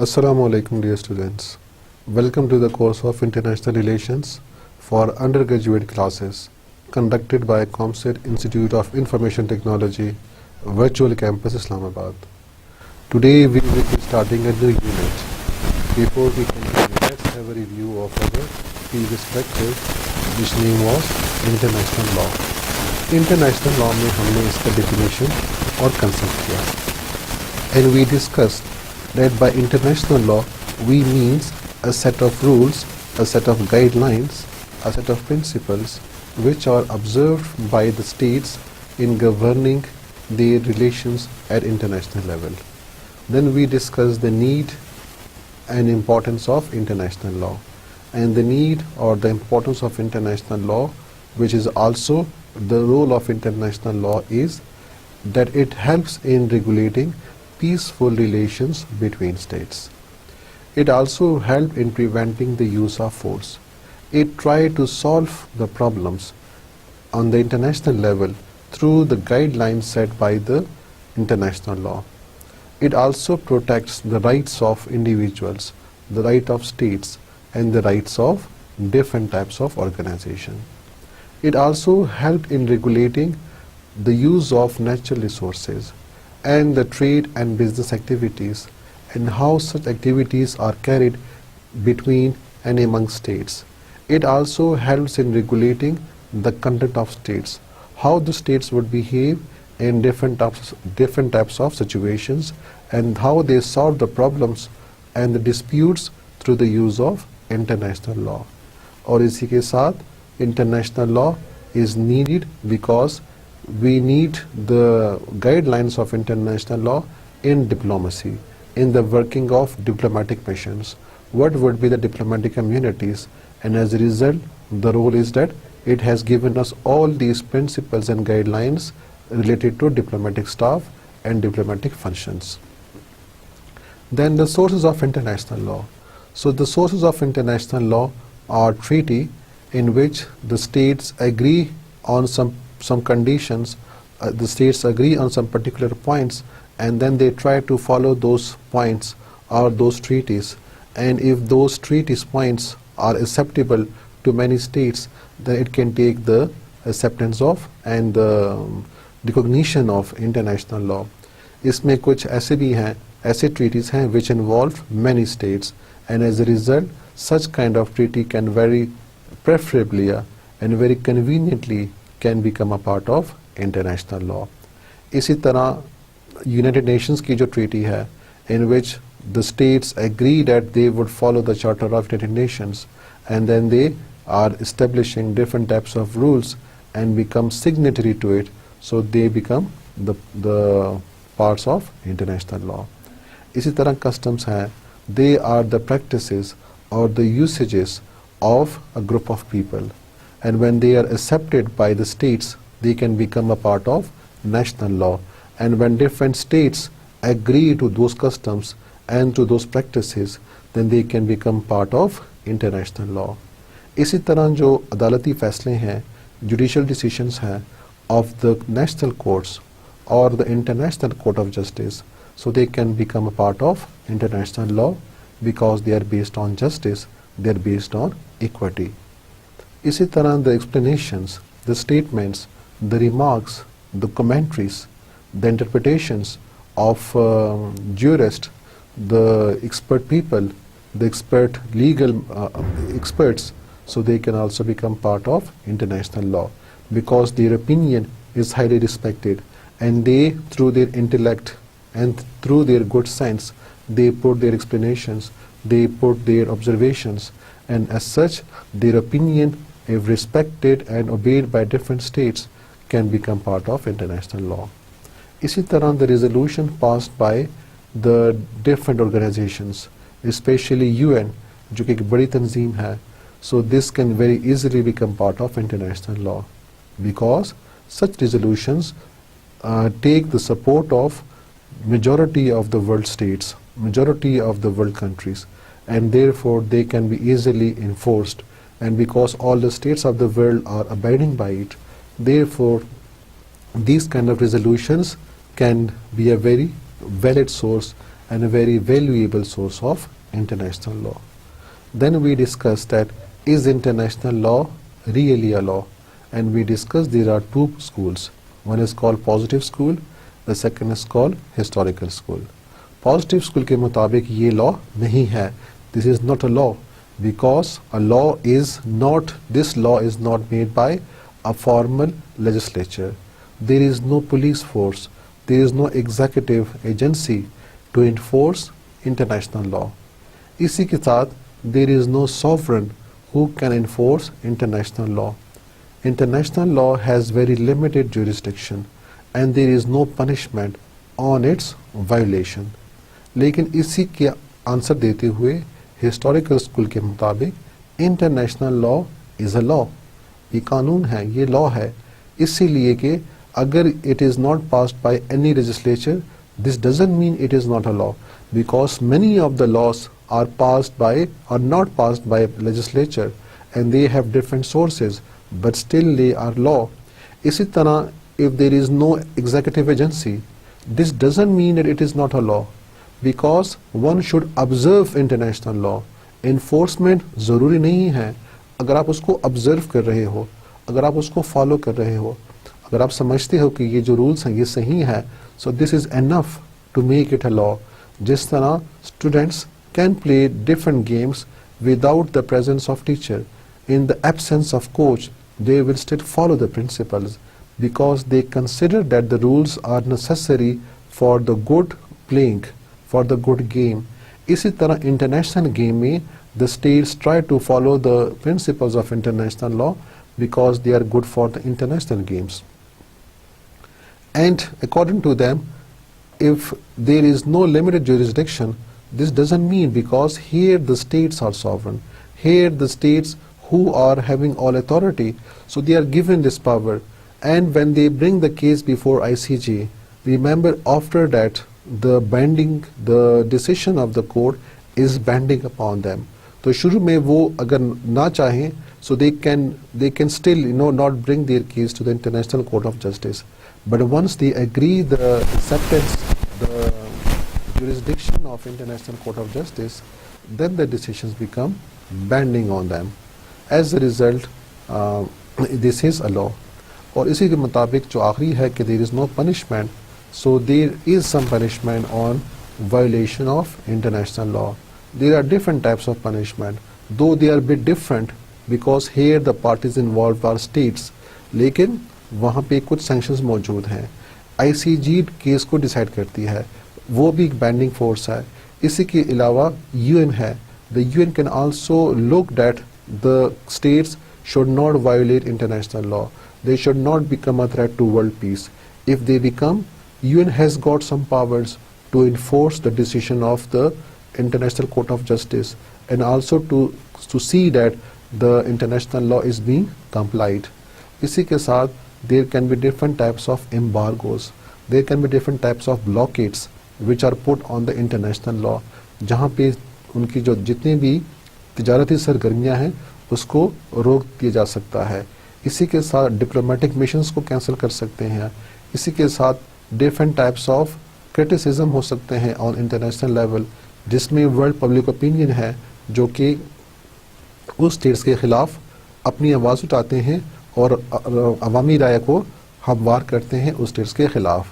Assalamu alaikum dear students. Welcome to the course of International Relations for undergraduate classes conducted by ComSet Institute of Information Technology, Virtual Campus Islamabad. Today we will be starting a new unit. Before we continue, let's have a review of our previous lecture, which name was International Law. International Law में हमने इसका definition और concept किया. And we discussed that by international law we means a set of rules, a set of guidelines, a set of principles which are observed by the states in governing their relations at international level. Then we discussed the need and importance of international law, and the need or the importance of international law, which is also the role of international law, is that it helps in regulating peaceful relations between states. It also helped in preventing the use of force. It tried to solve the problems on the international level through the guidelines set by the international law. It also protects the rights of individuals, the right of states, and the rights of different types of organization. It also helped in regulating the use of natural resources and the trade and business activities, and how such activities are carried between and among states. It also helps in regulating the conduct of states, how the states would behave in different types of situations, and how they solve the problems and the disputes through the use of international law. और इसी के साथ international law is needed because we need the guidelines of international law in diplomacy, in the working of diplomatic missions. What would be the diplomatic communities? And as a result, the role is that it has given us all these principles and guidelines related to diplomatic staff and diplomatic functions. Then the sources of international law. So the sources of international law are treaty in which the states agree on some conditions, the states agree on some particular points, and then they try to follow those points or those treaties. And if those treaties points are acceptable to many states, then it can take the acceptance of and the recognition of international law. इसमें कुछ ऐसे भी हैं, ऐसे treaties हैं which involve many states, and as a result such kind of treaty can very preferably and very conveniently can become a part of international law. इसी तरह United Nations की जो treaty है, in which the states agree that they would follow the Charter of United Nations, and then they are establishing different types of rules and become signatory to it, so they become the parts of international law. इसी तरह customs है, they are the practices or the usages of a group of people, and when they are accepted by the states, they can become a part of national law. And when different states agree to those customs and to those practices, then they can become part of international law. इसी तरह जो अदालती फैसले हैं, judicial decisions हैं of the national courts or the International Court of Justice, so they can become a part of international law because they are based on justice, they are based on equity. इसी तरह the explanations, the statements, the remarks, the commentaries, the interpretations of jurists, the expert people, the expert legal experts, so they can also become part of international law because their opinion is highly respected, and they, through their intellect and through their good sense, they put their explanations, they put their observations, and as such their opinion, if respected and obeyed by different states, can become part of international law. इसी तरह the resolution passed by the different organizations, especially UN, जो कि एक बड़ी तंजीम है, so this can very easily become part of international law because such resolutions take the support of majority of the world states, majority of the world countries, and therefore they can be easily enforced, and because all the states of the world are abiding by it, therefore these kind of resolutions can be a very valid source and a very valuable source of international law. Then we discussed that is international law really a law? And we discussed there are two schools. One is called positive school, the second is called historical school. Positive school के मुताबिक ये law नहीं है. This is not a law because a law is not, this law is not made by a formal legislature. There is no police force, there is no executive agency to enforce international law. इसी के साथ there is no sovereign who can enforce international law. International law has very limited jurisdiction and there is no punishment on its violation. लेकिन इसी के answer देते हुए historical school के मुताबिक international law is a law, ये कानून है, ये लॉ है, इसीलिए कि अगर it is not passed by any legislature, this doesn't mean it is not a law, because many of the laws are passed by or not passed by legislature and they have different sources but still they are law. इसी तरह if there is no executive agency, this doesn't mean that it is not a law because one should observe international law. Enforcement ज़रूरी नहीं है. अगर आप उसको observe कर रहे हो, अगर आप उसको follow कर रहे हो, अगर आप समझते हो कि ये जो rules हैं ये सही है, so this is enough to make it a law. जिस तरह students can play different games without the presence of teacher. In the absence of coach, they will still follow the principles because they consider that the rules are necessary for the good playing, for the good game. इसी तरह international game में the states try to follow the principles of international law because they are good for the international games. And according to them, if there is no limited jurisdiction, this doesn't mean because here the states are sovereign, here the states who are having all authority, so they are given this power. And when they bring the case before ICJ, remember after that the decision of the court is binding upon them. तो शुरू में वो अगर ना चाहें, so they can still not bring their case to the International Court of Justice. But once they agree the acceptance, the jurisdiction of International Court of Justice, then the decisions become binding on them. As a result, this is a law. और इसी के मुताबिक जो आखिरी है कि there is no punishment, so there is some punishment on violation of international law. There are different types of punishment, though they are a bit different because here the parties involved are states, लेकिन वहाँ पे कुछ sanctions मौजूद हैं. ICJ case को decide करती है, वो भी एक बैंडिंग फोर्स है. इसी के अलावा UN है. The UN can also look that the states should not violate international law. They should not become a threat to world peace. If they become, UN has got some powers to enforce the decision of the International Court of Justice and also to see that the international law is being complied. इसी के साथ there can be different types of embargoes. There can be different types of blockades which are put on the international law, जहाँ पे उनकी जो जितनी भी तिजारती सरगर्मियाँ हैं उसको रोक दिया जा सकता है. इसी के साथ डिप्लोमेटिक मिशंस को कैंसिल कर सकते हैं. इसी के साथ डिफरेंट टाइप्स ऑफ क्रिटिसिज्म हो सकते हैं ऑन इंटरनेशनल लेवल, जिसमें वर्ल्ड पब्लिक ओपिनियन है जो कि उस स्टेट्स के ख़िलाफ़ अपनी आवाज़ उठाते हैं और अवामी राय को हमवार करते हैं उस स्टेट्स के ख़िलाफ़.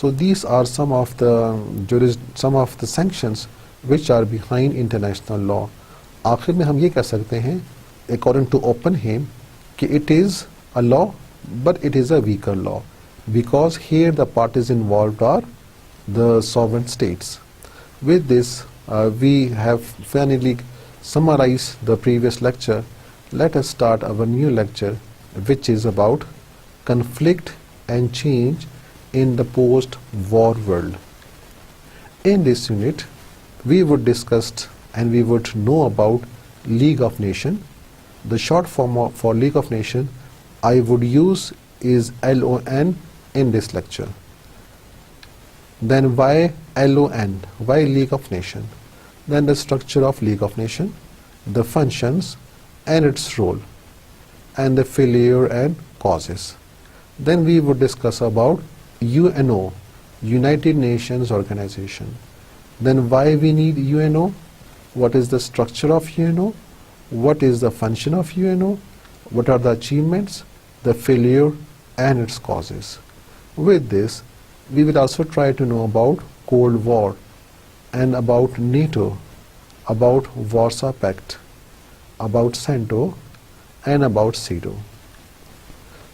So these are some of the sanctions which are behind international law. आखिर में हम ये कह सकते हैं अकॉर्डिंग टू ओपनहेम कि it is a law but it is a weaker law because here the parties involved are the sovereign states. With this we have finally summarized the previous lecture. Let us start our new lecture which is about conflict and change in the post-war world. In this unit we would discuss and we would know about League of Nations. The short form for League of Nations I would use is LON in this lecture. Then why LON? Why League of Nations? Then the structure of League of Nations, the functions and its role, and the failure and causes. Then we would discuss about UNO, United Nations Organization. Then why we need UNO? What is the structure of UNO? What is the function of UNO? What are the achievements, the failure, and its causes? With this, we will also try to know about Cold War and about NATO, about Warsaw Pact, about CENTO, and about CEDAW.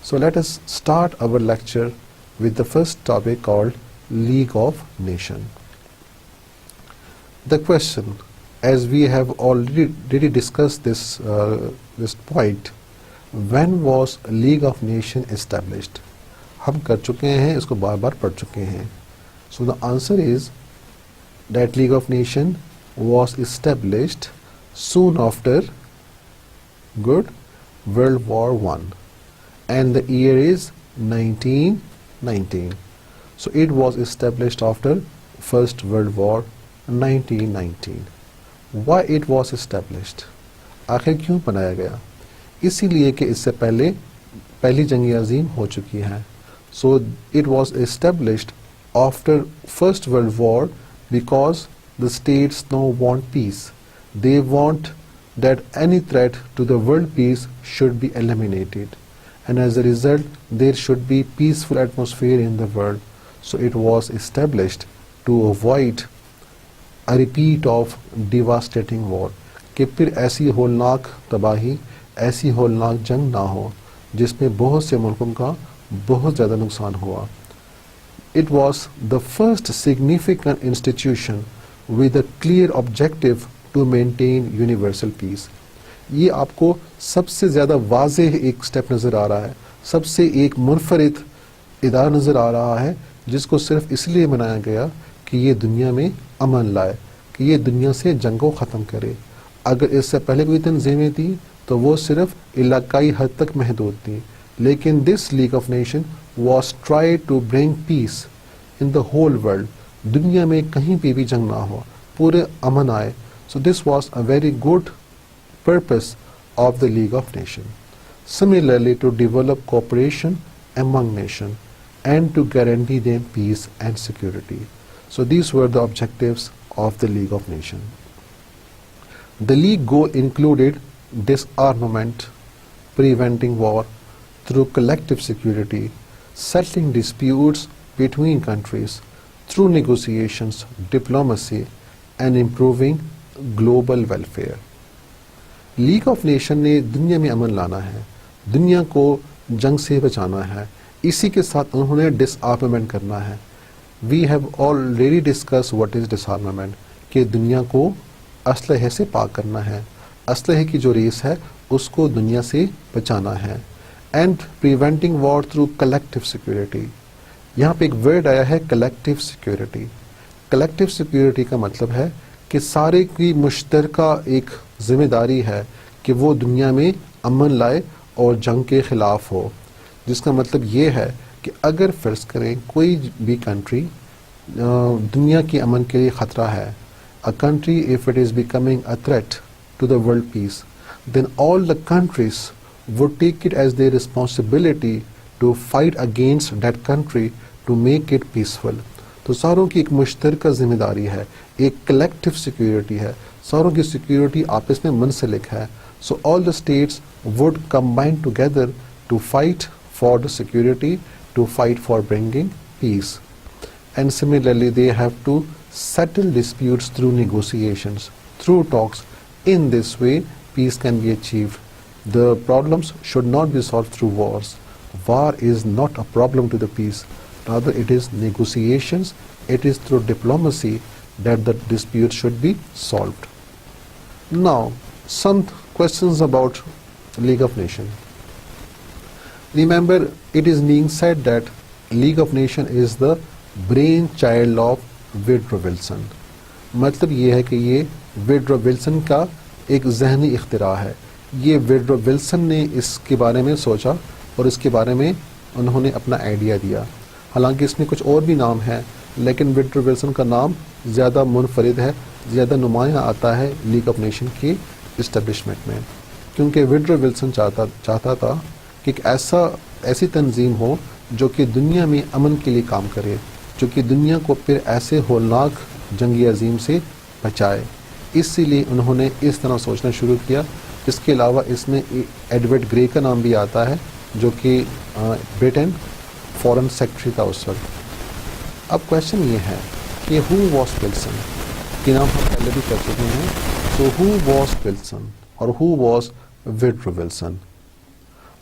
So let us start our lecture with the first topic called League of Nations. The question, as we have already discussed this point, when was League of Nations established? हम कर चुके हैं, इसको बार बार पढ़ चुके हैं. So the answer is that League of Nations was established soon after World War I, and the year is 1919. So it was established after First World War 1919. Why it was established? आखिर क्यों बनाया गया? इसीलिए कि इससे पहली जंग अज़ीम हो चुकी है. So it was established after First World War because the states now want peace. They want that any threat to the world peace should be eliminated, and as a result there should be peaceful atmosphere in the world. So it was established to avoid a repeat of devastating war, कि फिर ऐसी होलनाक तबाही, ऐसी होलनाक जंग ना हो जिसमें बहुत से मुल्कों का बहुत ज़्यादा नुकसान हुआ. It was the first significant institution with a clear objective to maintain universal peace. ये आपको सबसे ज़्यादा वाज़ेह एक स्टेप नज़र आ रहा है, सबसे एक मुनफरिद इदारा नज़र आ रहा है जिसको सिर्फ इसलिए बनाया गया कि ये दुनिया में अमन लाए, कि ये दुनिया से जंग को ख़त्म करे. अगर इससे पहले कोई तंजीमें थी तो वो सिर्फ इलाकाई हद तक महदूद थी, लेकिन this league of nation was try to bring peace in the whole world. दुनिया में कहीं पे भी जंग ना हो, पूरे अमन आए. So this was a very good purpose of the League of Nations. Similarly, to develop cooperation among nations and to guarantee them peace and security. So these were the objectives of the League of Nations. The League goal included disarmament, preventing war through collective security, settling disputes between countries through negotiations, diplomacy, and improving global welfare. League of nation ने दुनिया में अमन लाना है, दुनिया को जंग से बचाना है, इसी के साथ उन्होंने डिसआर्मामेंट करना है. We have already discuss what is disarmament, कि दुनिया को असलहे से पाक करना है, असलहे की जो रेस है उसको दुनिया से बचाना है. And preventing war through collective security. यहाँ पे एक वर्ड आया है कलेक्टिव सिक्योरिटी. कलेक्टिव सिक्योरिटी का मतलब है कि सारे की मुश्तरका एक जिम्मेदारी है कि वो दुनिया में अमन लाए और जंग के ख़िलाफ़ हो. जिसका मतलब ये है कि अगर फ़र्ज़ करें कोई भी कंट्री दुनिया की अमन के लिए ख़तरा है, a country if it is becoming a threat to the world peace, then all the countries would take it as their responsibility to fight against that country to make it peaceful. तो सारों की एक मुश्तरका जिम्मेदारी है, एक collective security है, सारों की सिक्योरिटी आपस में मुंसलिक है. So all the states would combine together to fight for the security, to fight for bringing peace. And similarly they have to settle disputes through negotiations, through talks. In this way, peace can be achieved. The problems should not be solved through wars. War is not a problem to the peace. Rather, it is negotiations, it is through diplomacy that the dispute should be solved. Now, some questions about League of Nations. Remember, it is being said that League of Nations is the brainchild of withdraw Wilson. मतलब ये है कि ये withdraw Wilson का एक जहनी इख्तिरा है. ये विड्रो विल्सन ने इसके बारे में सोचा और इसके बारे में उन्होंने अपना आइडिया दिया. हालांकि इसमें कुछ और भी नाम हैं, लेकिन विड्रो विल्सन का नाम ज़्यादा मुनफरिद है, ज़्यादा नुमायाँ आता है लीग ऑफ नेशन के इस्टेब्लिशमेंट में, क्योंकि विड्रो विल्सन चाहता था कि एक ऐसी तंजीम हो जो कि दुनिया में अमन के लिए काम करे, जो कि दुनिया को फिर ऐसे होलनाक जंगी अजीम से बचाए। इसीलिए उन्होंने इस तरह सोचना शुरू किया। इसके अलावा इसमें एडवर्ड ग्रे का नाम भी आता है, जो कि ब्रिटेन फॉरेन सेक्रेटरी था उस वक्त। अब क्वेश्चन ये है कि हु वॉज विल्सन, कि नाम हम पहले भी कर चुके हैं। सो हु वॉज विल्सन और हु वॉज वुडरो विल्सन?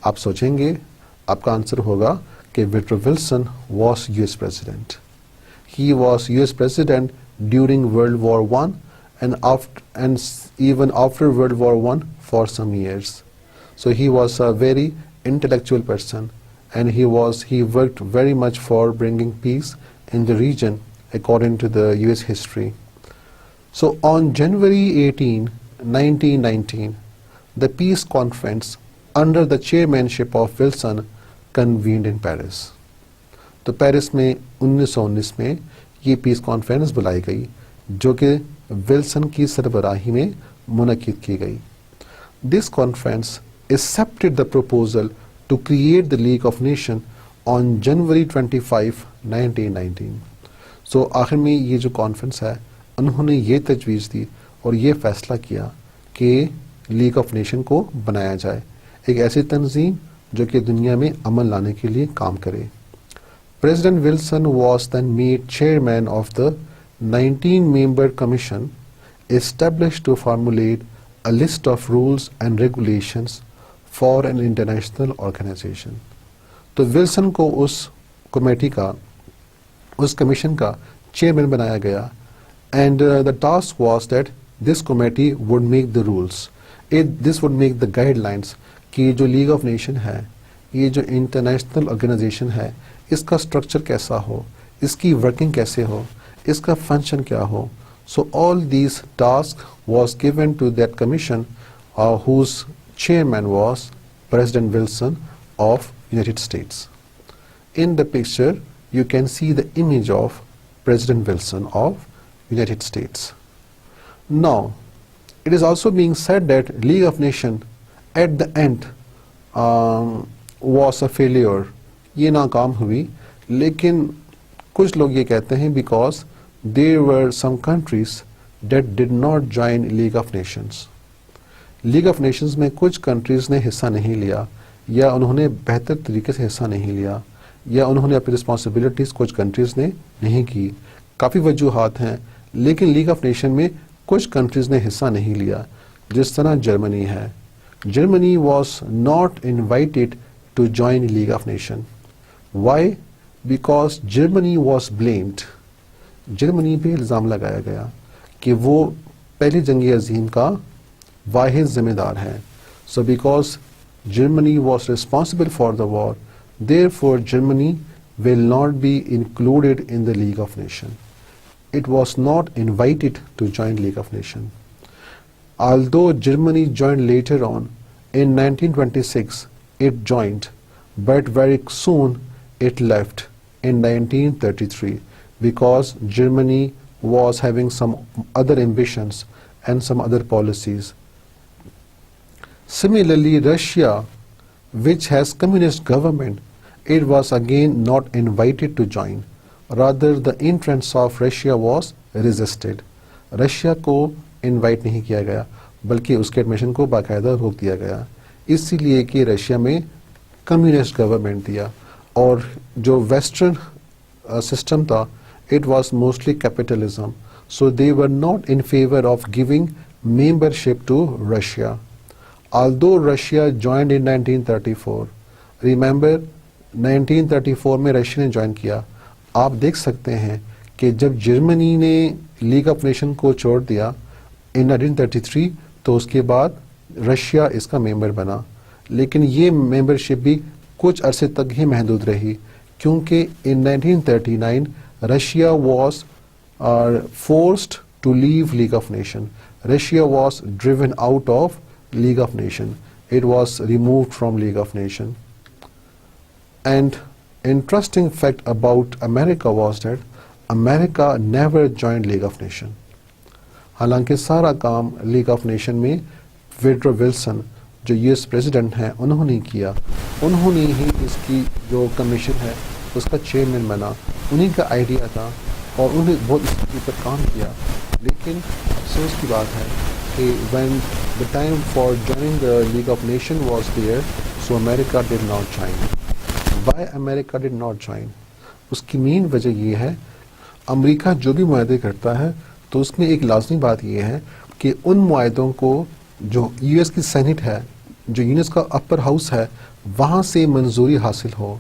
आप सोचेंगे, आपका आंसर होगा कि Woodrow Wilson was US president. He was US president during world war one and even after World War I for some years. So he was a very intellectual person, and he worked very much for bringing peace in the region according to the US history. So on January 18, 1919, the peace conference under the chairmanship of Wilson convened in Paris. तो Paris में 1919 में ये piece conference बुलाई गई, जो कि Wilson की सरबराही में मुनक्किद की गई। This conference accepted the proposal to create the league of nation on January 25, 1919। सो आखिर में ये जो कॉन्फ्रेंस है, उन्होंने ये तजवीज़ दी और ये फैसला किया कि लीग ऑफ नेशन को बनाया जाए, एक ऐसी तंजीम जो कि दुनिया में अमन लाने के लिए काम करे। President Wilson was then made chairman of the 19-member commission established to formulate a list of rules and regulations for an international organization. तो विल्सन को उस कमेटी का, उस कमीशन का चेयरमैन बनाया गया, and the task was that this committee would make the rules. This would make the guidelines कि जो लीग ऑफ नेशन है, ये जो इंटरनेशनल ऑर्गेनाइजेशन है, इसका स्ट्रक्चर कैसा हो, इसकी वर्किंग कैसे हो, इसका फंक्शन क्या हो। So all these task was given to that commission whose chairman was president Wilson of United States. In the picture you can see the image of President Wilson of United States. Now, it is also being said that League of Nations at the end was a failure. ये नाकाम हुई, लेकिन कुछ लोग ये कहते हैं because there were some countries that did not join League of Nations. League of Nations में कुछ countries ने हिस्सा नहीं लिया, या उन्होंने बेहतर तरीके से हिस्सा नहीं लिया, या उन्होंने अपनी रिस्पॉन्सिबिलिटीज़ कुछ कंट्रीज़ ने नहीं की। काफ़ी वजूहात हैं, लेकिन लीग ऑफ नेशन में कुछ कंट्रीज़ ने हिस्सा नहीं लिया, जिस तरह जर्मनी है। Germany was not invited to join league of nation. Why? Because Germany was blamed. Germany पे इल्ज़ाम लगाया गया कि वो पहली जंग अजीम का वाहिद ज़िम्मेदार है। So because Germany was responsible for the war, therefore Germany will not be included in the League of Nations. It was not invited to join League of Nations. Although Germany joined later on, in 1926 it joined, but very soon it left in 1933 because Germany was having some other ambitions and some other policies. Similarly, Russia, which has communist government, it was again not invited to join. Rather, the entrance of Russia was resisted. Russia को invite नहीं किया गया, बल्कि उसके admission को बाकायदा रोक दिया गया, इसीलिए कि रशिया में कम्युनिस्ट गवर्नमेंट दिया, और जो वेस्टर्न सिस्टम था, it was mostly capitalism, so they were not in favor of giving membership to Russia. Although Russia joined in 1934, remember 1934 में रशिया ने ज्वाइन किया। आप देख सकते हैं कि जब जर्मनी ने लीग ऑफ नेशन को छोड़ दिया in 1933, तो उसके बाद रशिया इसका मेंबर बना, लेकिन ये मेंबरशिप भी कुछ अरसे तक ही महदूद रही, क्योंकि in 1939 Russia was forced to leave League of Nations. Russia was driven out of League of Nations. It was removed from League of Nations. And interesting fact about America was that America never joined League of Nations. हालांकि सारा काम League of Nations में Woodrow Wilson जो US president हैं उन्होंने किया, उन्होंने ही इसकी जो कमीशन है उसका चेयरमैन बना। उन्हीं का आइडिया था और उन्हें बहुत इसके ऊपर काम किया, लेकिन अफसोस की बात है कि when the time for joining the League of Nations was there, so America did not join. Why America did not join? उसकी मेन वजह ये है, अमेरिका जो भी मुआहदे करता है तो उसमें एक लाजमी बात यह है कि उन मुआहदों को जो यूएस की सेनेट है, जो यूएस का अपर हाउस है, वहाँ से मंजूरी हासिल हो,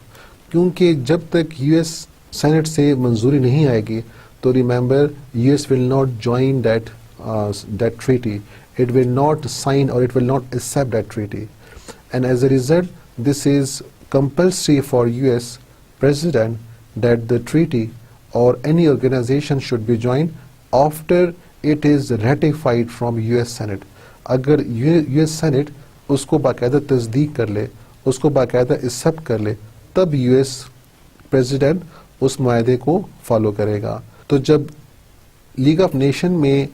क्योंकि जब तक यूएस सेनेट से मंजूरी नहीं आएगी तो remember US will not join that treaty, it will not sign or it will not accept that treaty, and as a result this is compulsory for US president that the treaty or any organization should be joined after it is ratified from US Senate. अगर US Senate उसको बाकायदा तस्दीक कर ले, उसको बाकायदा accept कर ले, तब US प्रेसिडेंट उस मुआहदे को फॉलो करेगा। तो जब लीग ऑफ नेशन में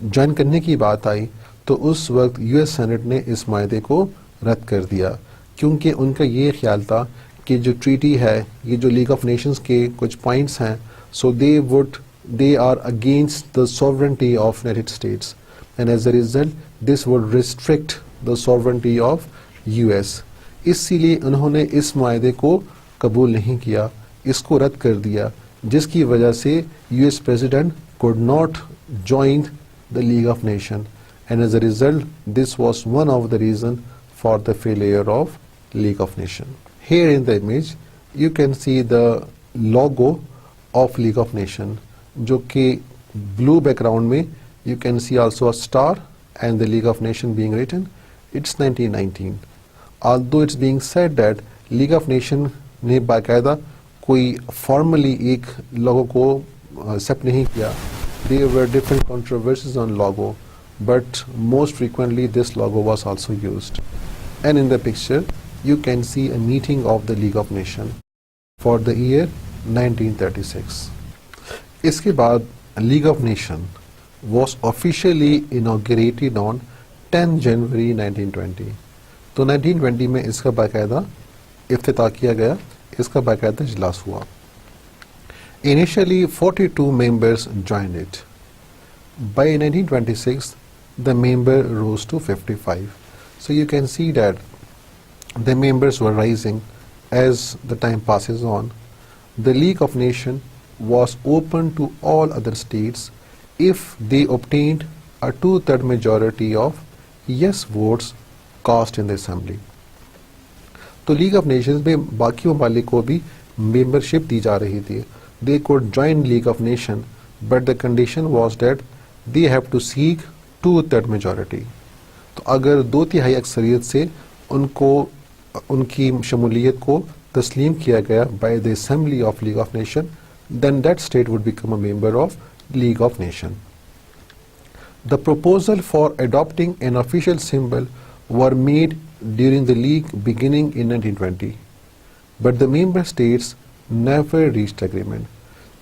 ज्वाइन करने की बात आई तो उस वक्त यूएस सेनेट ने इस मुआहदे को रद्द कर दिया, क्योंकि उनका ये ख्याल था कि जो ट्रीटी है, ये जो लीग ऑफ नेशंस के कुछ पॉइंट्स हैं, so they are against the sovereignty of United States and as a result this would restrict the sovereignty of US. इसीलिए उन्होंने इस मुआहदे को कबूल नहीं किया, इसको रद्द कर दिया, जिसकी वजह से US president could not join the League of Nations, and as a result this was one of the reason for the failure of League of Nations. Here in the image you can see the logo of League of Nations, जो कि blue background में you can see also a star and the League of Nations being written. It's 1919. Although it's being said that League of Nations ने बाकायदा कोई formally एक logo को accept नहीं किया, there were different controversies on logo, but most frequently this logo was also used. And in the picture you can see a meeting of the League of Nations for the year 1936. इसके बाद League of Nations was officially inaugurated on 10 January 1920. तो 1920 में इसका बाकायदा इफ्तिताह किया गया, इसका बाकायदा इजलास हुआ। Initially 42 members joined it. By 1926 the member rose to 55. So you can see that the members were rising as the time passes on. The League of Nations was open to all other states if they obtained a 2/3 majority of yes votes cast in the assembly. तो league of Nations में बाकी ममालिक को भी membership दी जा रही थी। They could join League of Nations, but the condition was that they have to seek 2/3 majority. तो अगर 2/3 अक्सरियत से उनको उनकी शमूलियत को तस्लीम किया गया by the Assembly of League of Nations, then that state would become a member of League of Nations. The proposal for adopting an official symbol were made during the League beginning in 1920, but the member states never reached agreement.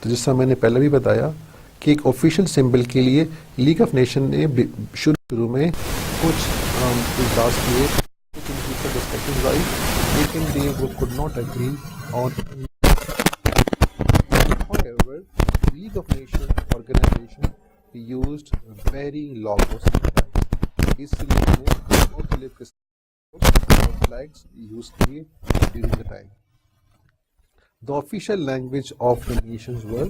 तो जैसा मैंने पहले भी बताया कि एक official symbol के लिए लीग ऑफ नेशन ने शुरू में कुछ इजलास किए, कुछ उनकी ऊपर डिस्कशंस आई, लेकिन they could not agree on. However, League of Nations organization used varying logos sometimes. इसलिए वो मुख्तलिफ किस्म के फ्लैग्स यूज किए during the time. The official language of the nations were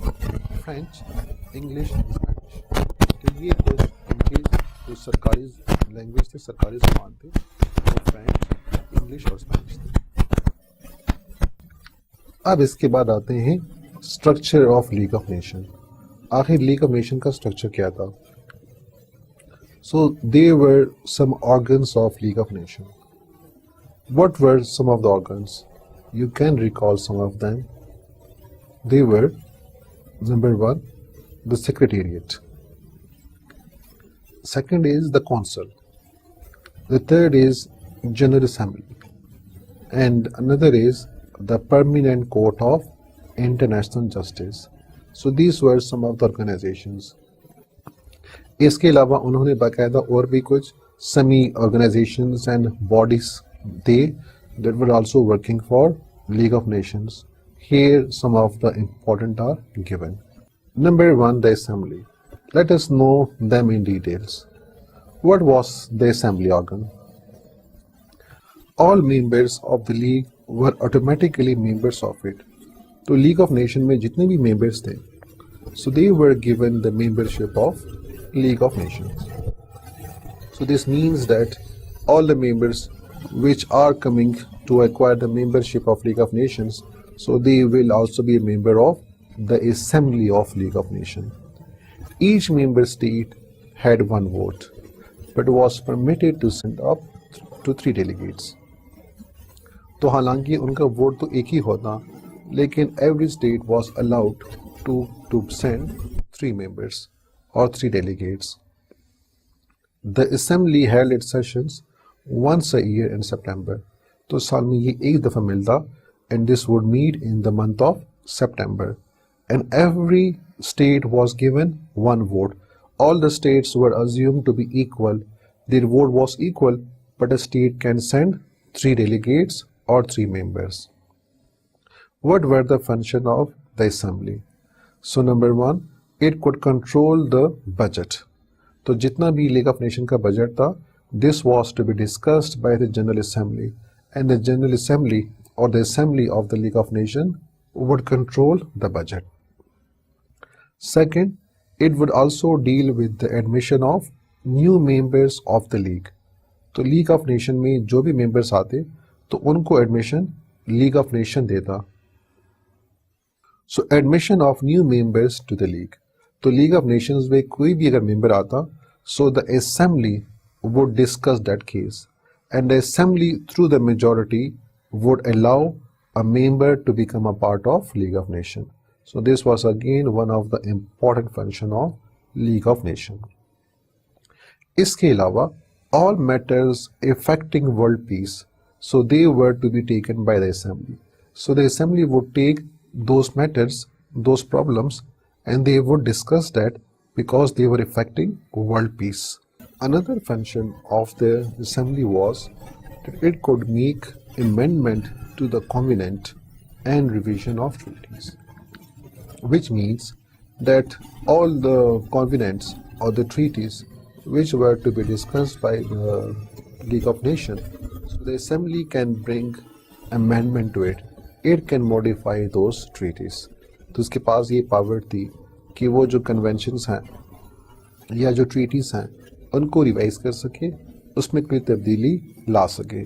French, English and Spanish. तो ये कुछ उनके जो सरकारी लैंग्वेज थे, सरकारी ज़ुबान थे, वो फ्रेंच, इंग्लिश और स्पेनिश थे। अब इसके बाद आते हैं structure of league of nation. आखिर लीग ऑफ नेशन का स्ट्रक्चर क्या था? So there were some organs of League of Nations. What were some of the organs? You can recall some of them. They were, number 1, the Secretariat. Second is the Council. The third is General Assembly. And another is the Permanent Court of International Justice. So these were some of the organizations. इसके अलावा उन्होंने बाकायदा और भी कुछ semi organizations and bodies थे that were also working for League of Nations. Here some of the important are given. Number 1, the assembly. Let us know them in details. What was the assembly organ? All members of the league were automatically members of it. तो league of nation में जितने भी members थे, so they were given the membership of League of Nations. So this means that all the members which are coming to acquire the membership of League of Nations, so they will also be a member of the Assembly of League of Nations. Each member state had one vote, but was permitted to send up to 3 delegates. तो हालांकि उनका vote तो एक ही होता, लेकिन every state was allowed to send 3 members or 3 delegates. The assembly held its sessions once a year in September. तो साल में ये एक दफ़ा मिलता, and this would meet in the month of September. And every state was given one vote. All the states were assumed to be equal. Their vote was equal, but a state can send 3 delegates or 3 members. What were the function of the assembly? So number 1, it could control the budget. तो जितना भी League of Nations का budget था, this was to be discussed by the General Assembly, and the General Assembly or the Assembly of the League of Nations would control the budget. Second, it would also deal with the admission of new members of the League. तो League of Nations में जो भी members आते, तो उनको admission League of Nations देता. So admission of new members to the League. तो League of Nations में कोई भी अगर member आता, so the Assembly would discuss that case, and the Assembly through the majority would allow a member to become a part of League of Nations. So this was again one of the important function of League of Nations. इसके अलावा all matters affecting world peace, so they were to be taken by the Assembly. So the Assembly would take those matters, those problems, and they would discuss that because they were affecting world peace. Another function of the Assembly was that it could make amendment to the covenant and revision of treaties, which means that all the covenants or the treaties which were to be discussed by the League of Nations, so the Assembly can bring amendment to it. It can modify those treaties. तो उसके पास ये power थी कि वो जो conventions हैं या जो ट्रीटीज हैं उनको रिवाइज कर सके, उसमें कोई तब्दीली ला सके.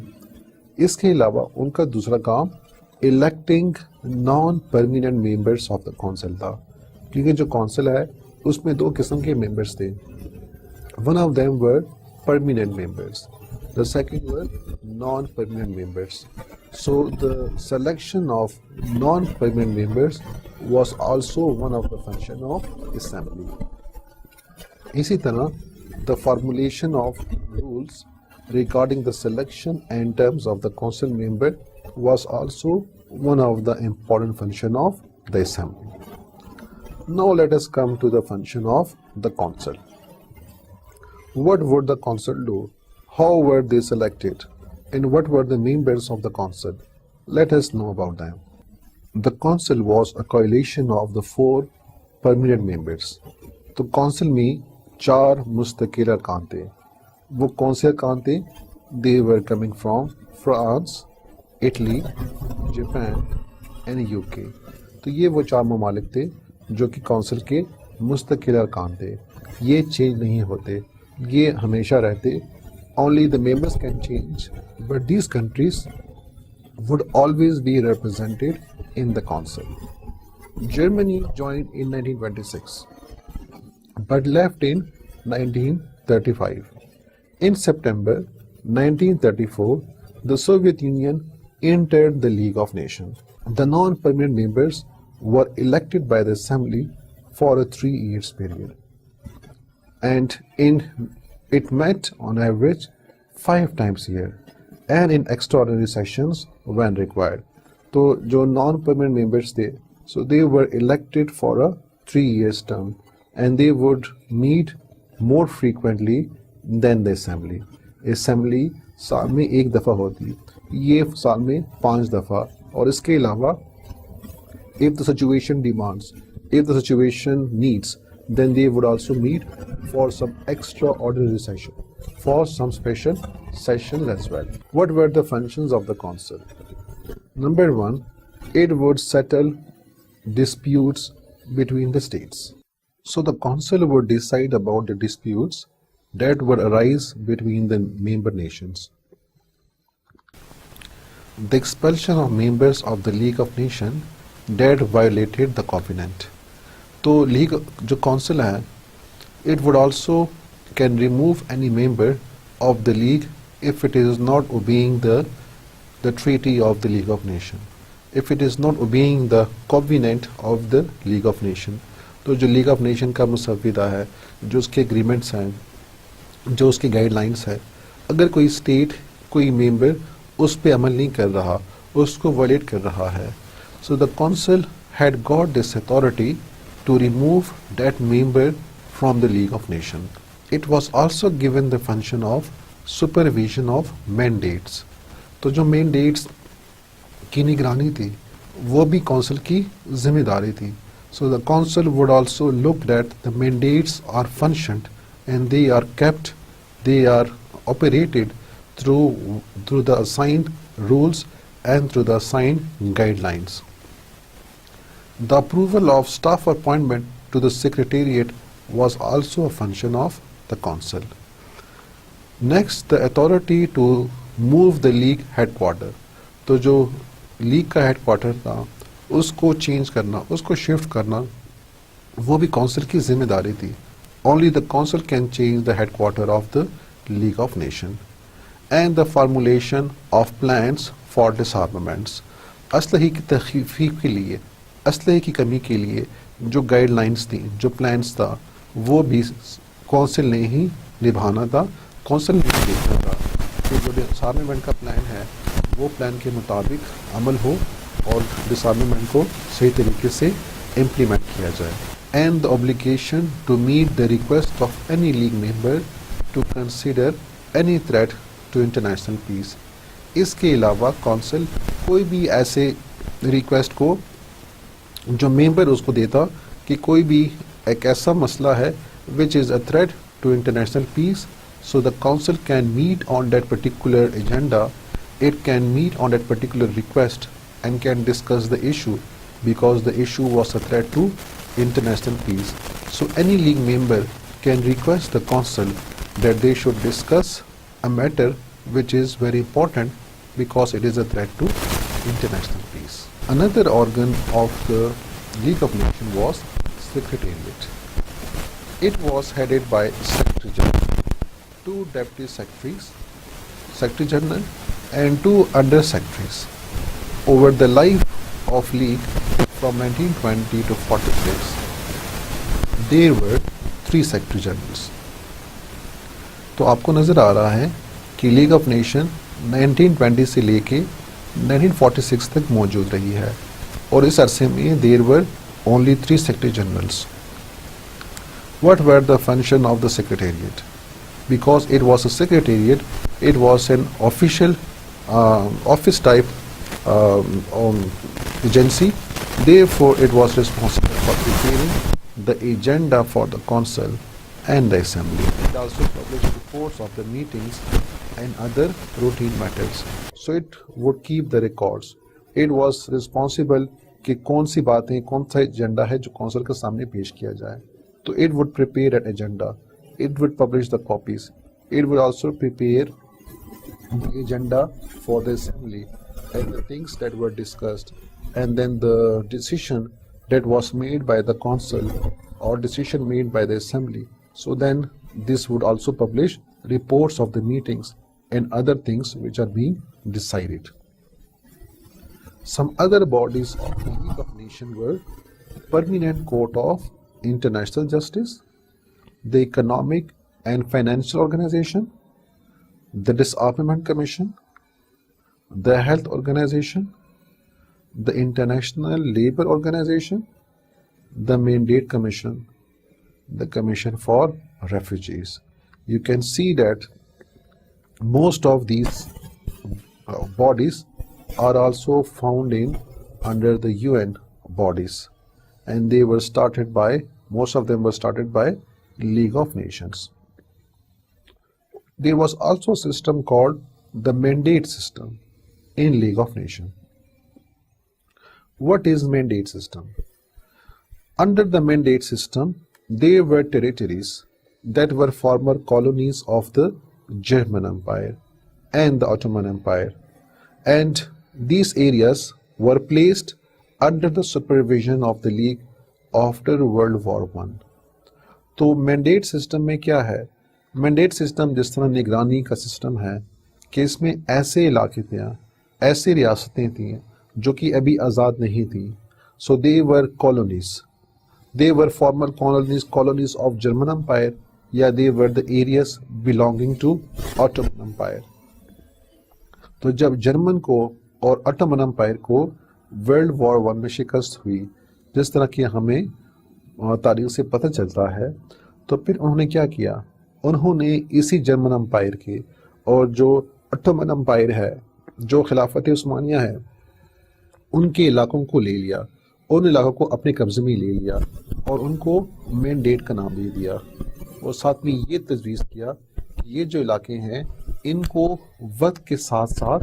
इसके अलावा उनका दूसरा काम electing non permanent members of the council था, क्योंकि जो काउंसिल है उसमें 2 किस्म के मेंबर्स थे. One of them were permanent members, the second were non permanent members. So the selection of non-permanent members was also one of the function of assembly. इसी तरह the formulation of rules regarding the selection and terms of the council member was also one of the important function of the assembly. Now let us come to the function of the council. What would the council do? How were they selected? And what were the members of the council? Let us know about them. The council was a coalition of the 4 permanent members. तो council में 4 मुस्तकिल अरकान थे. वो कौन से अरकान थे? They were coming from France, Italy, Japan and UK. तो ये वो 4 ममालिक थे जो कि council के मुस्तकिल अरकान थे. ये चेंज नहीं होते, ये हमेशा रहते. Only the members can change, but these countries would always be represented in the council. Germany joined in 1926, but left in 1935. In September 1934, the Soviet Union entered the League of Nations. The non-permanent members were elected by the Assembly for a 3 years period, and it met on average 5 times a year and in extraordinary sessions when required. तो जो non-permanent members थे, so they were elected for a 3 years term and they would meet more frequently than the assembly. Assembly साल में 1 दफ़ा होती, ये साल में 5 दफ़ा. और इसके अलावा if the situation demands, If the situation needs, then they would also meet for some extraordinary session, for some special sessions as well. What were the functions of the council? Number one, it would settle disputes between the states. So the council would decide about the disputes that would arise between the member nations. The expulsion of members of the League of Nations that violated the covenant. तो league जो council है, it would also can remove any member of the league if it is not obeying the treaty of the League of Nations, if it is not obeying the covenant of the League of Nations. तो जो league of nation का मुसविदा है, जो उसके agreements हैं, जो उसकी guidelines है, अगर कोई स्टेट कोई मेंबर उस पे अमल नहीं कर रहा, उसको वायलेट कर रहा है, so the council had got this authority to remove that member from the League of Nations. It was also given the function of supervision of mandates. तो जो mandates की निगरानी थी वो भी council की जिम्मेदारी थी. So the council would also look that the mandates are functioned and they are kept, they are operated through the assigned rules and through the assigned guidelines. The approval of staff appointment to the secretariat was also a function of the council. Next, the authority to move the league headquarter. तो जो league का headquarter था उसको change करना, उसको shift करना, वो भी काउंसिल की जिम्मेदारी थी. Only the council can change the headquarter of the League of Nations. And the formulation of plans for disarmaments. असलहे की तखफीफ के लिए, असलहे की कमी के लिए जो गाइडलाइंस थी, जो प्लान्स था, वो भी काउंसिल ने ही निभाना था, काउंसिल ने ही देखना था कि जो डिसआर्मेंट का प्लान है वो प्लान के मुताबिक अमल हो और डिसआर्मेंट को सही तरीके से इम्प्लीमेंट किया जाए. And the obligation to meet the request of any league member to consider any threat to international peace. इसके अलावा काउंसिल कोई भी ऐसे रिक्वेस्ट को जो मेंबर उसको देता कि कोई भी एक ऐसा मसला है which is a threat to international peace, so the council can meet on that particular agenda, it can meet on that particular request and can discuss the issue because the issue was a threat to international peace. So any league member can request the council that they should discuss a matter which is very important because it is a threat to international peace. Another organ of the League of Nations was Secretariat. It was headed by Secretary General, 2 Deputy Secretaries, Secretary General and 2 Under Secretaries. Over the life of League from 1920 to 46, there were 3 Secretary Generals. तो आपको नज़र आ रहा है कि league of nation 1920 से लेके 1946 तक मौजूद रही है और इस अरसे में there were only 3 secretary generals. What were the function of the secretariat? Because it was a secretariat, it was an official office type agency. Therefore, it was responsible for preparing the agenda for the council and the assembly. It also published reports of the meetings and other routine matters. So it would keep the records. It was responsible कि कौन सी बातें, कौन सा agenda है जो council के सामने पेश किया जाए. तो it would prepare an agenda. It would publish the copies. It would also prepare the agenda for the assembly and the things that were discussed, and then the decision that was made by the council or decision made by the assembly. So then this would also publish reports of the meetings and other things which are being decided. Some other bodies of the League of Nations were Permanent Court of International Justice, the Economic and Financial Organization, the Disarmament Commission, the Health Organization, the International Labour Organization, the Mandate Commission, the Commission for Refugees. You can see that most of these bodies are also found in under the UN bodies, and they were started by, most of them were started by League of Nations. There was also a system called the mandate system in League of Nations. What is mandate system? Under the mandate system, there were territories that were former colonies of the German Empire and the Ottoman Empire, and these areas were placed under the supervision of the League after World War I. तो mandate system में क्या है? Mandate system जिस तरह निगरानी का system है कि इसमें ऐसे इलाके थे, ऐसी रियासतें थीं जो कि अभी आज़ाद नहीं थी. So they were colonies, they were former colonies of German empire, या they were the areas belonging to Ottoman empire. तो जब जर्मन को और ऑटोमन एम्पायर को वर्ल्ड वॉर वन में शिकस्त हुई, जिस तरह की हमें तारीख से पता चलता है, तो फिर उन्होंने क्या किया? उन्होंने इसी जर्मन एम्पायर के और जो ऑटोमन एम्पायर है, जो खिलाफत उस्मानिया है, उनके इलाकों को ले लिया, उन इलाकों को अपने कब्जे में ले लिया और उनको मैंडेट का नाम दे दिया. और साथ में ये तजवीज़ किया कि ये जो इलाके हैं इनको वक्त के साथ साथ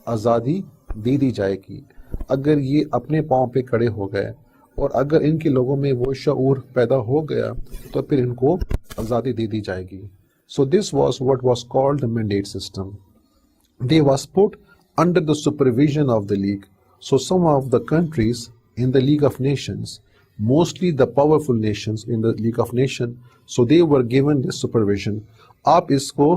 आज़ादी दे दी जाएगी अगर ये अपने पाँव पे खड़े हो गए, और अगर इनके लोगों में वो शऊर पैदा हो गया तो फिर इनको आज़ादी दे दी जाएगी. So this was what was called the mandate system. They was put under the supervision of the League. So some of the countries in the League of Nations, mostly the powerful nations in the League of Nations, so they were given this supervision. आप इसको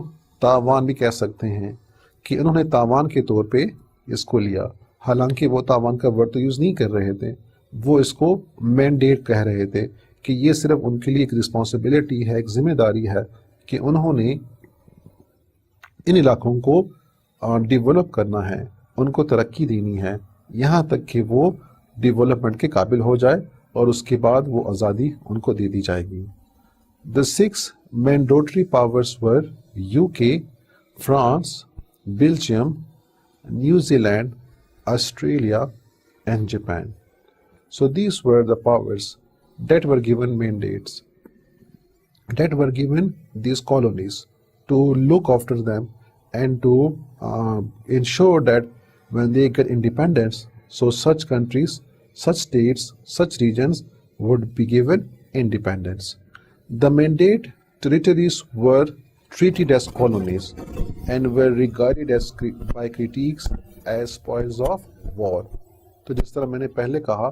तावान भी कह सकते हैं कि उन्होंने तावान के तौर पे इसको लिया. हालांकि वो तावान का वर्ड तो यूज़ नहीं कर रहे थे, वो इसको मैंडेट कह रहे थे कि ये सिर्फ उनके लिए एक रिस्पॉन्सिबिलिटी है, एक जिम्मेदारी है कि उन्होंने इन इलाकों को डेवलप करना है, उनको तरक्की देनी है, यहाँ तक कि वो डेवलपमेंट के काबिल हो जाए और उसके बाद वो आज़ादी उनको दे दी जाएगी. The 6 mandatory powers were UK, France, Belgium, New Zealand, Australia and Japan. So these were the powers that were given mandates, that were given these colonies to look after them and to ensure that when they get independence, so such countries, such states, such regions would be given independence. The mandate territories were treated as colonies and were regarded as by critics as spoils of war. तो जिस तरह मैंने पहले कहा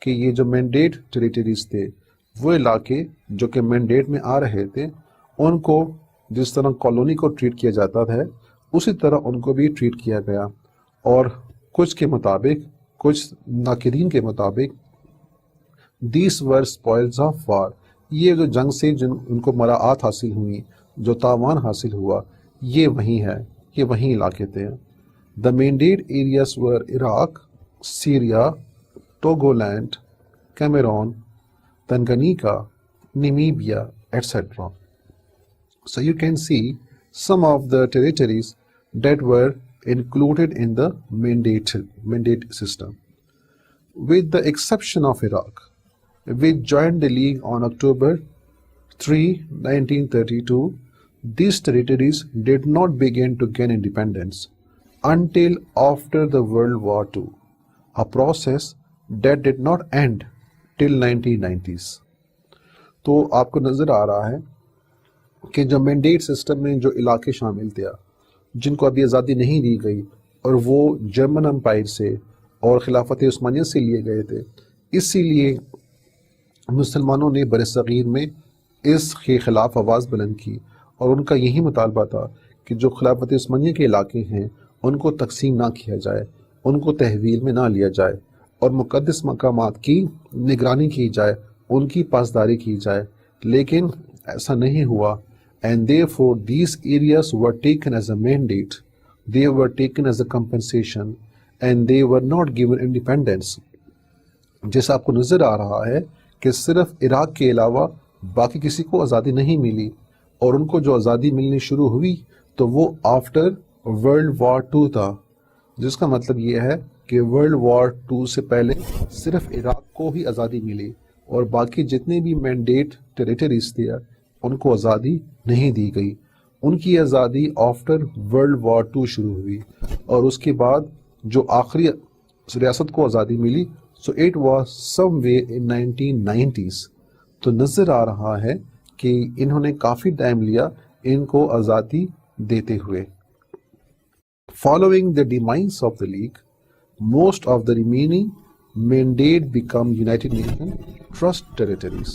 कि ये जो mandate territories थे, वो इलाके जो कि मैंडेट में आ रहे थे, उनको जिस तरह कॉलोनी को ट्रीट किया जाता था उसी तरह उनको भी ट्रीट किया गया. और कुछ के मुताबिक, कुछ नाकिदीन के मुताबिक, दीस वर स्पॉइल्स ऑफ वार, ये जो जंग से जिन उनको मराआत हासिल हुई, जो तावान हासिल हुआ, ये वहीं है, ये वहीं इलाके थे. The mandate areas were Iraq, Syria, Togoland, Cameroon, Tanganyika, Namibia, etc. So you can see some of the territories that were included in the mandate system. With the exception of Iraq, which joined the League on October 3, 1932, these territories did not begin to gain independence until after the World War II, a process that did not end till 1990s. तो आपको नज़र आ रहा है कि जो mandate system में जो इलाके शामिल थे जिनको अभी आज़ादी नहीं दी गई और वो जर्मन एम्पायर से और खिलाफत उस्मानिया से लिए गए थे, इसीलिए मुसलमानों ने बरसग़ीर में इसके ख़िलाफ़ आवाज़ बुलंद की और उनका यही मुतालबा था कि जो खिलाफत उस्मानिया के इलाके हैं उनको तकसीम ना किया जाए, उनको तहवील में ना लिया जाए और मुक़द्दस मकामात की निगरानी की जाए, उनकी पासदारी की जाए. लेकिन ऐसा नहीं हुआ. And therefore these areas were taken as a mandate, they were taken as a compensation and they were not given independence. जैसा आपको नज़र आ रहा है कि सिर्फ इराक के अलावा बाकी किसी को आज़ादी नहीं मिली और उनको जो आज़ादी मिलनी शुरू हुई तो वो आफ्टर वर्ल्ड वॉर 2 था, जिसका मतलब ये है कि वर्ल्ड वॉर 2 से पहले सिर्फ इराक को ही आज़ादी मिली, और बाकी जितने भी मैंडेट टेरिटरीज थे उनको आज़ादी नहीं दी गई। उनकी आज़ादी आफ्टर वर्ल्ड वॉर 2 शुरू हुई और उसके बाद जो आखिरी रियासत को आज़ादी मिली so it was somewhere in 1990s। तो नज़र आ रहा है कि इन्होंने काफ़ी टाइम लिया इनको आज़ादी देते हुए। Following the demise of the League, most of the remaining mandate become United Nations Trust Territories.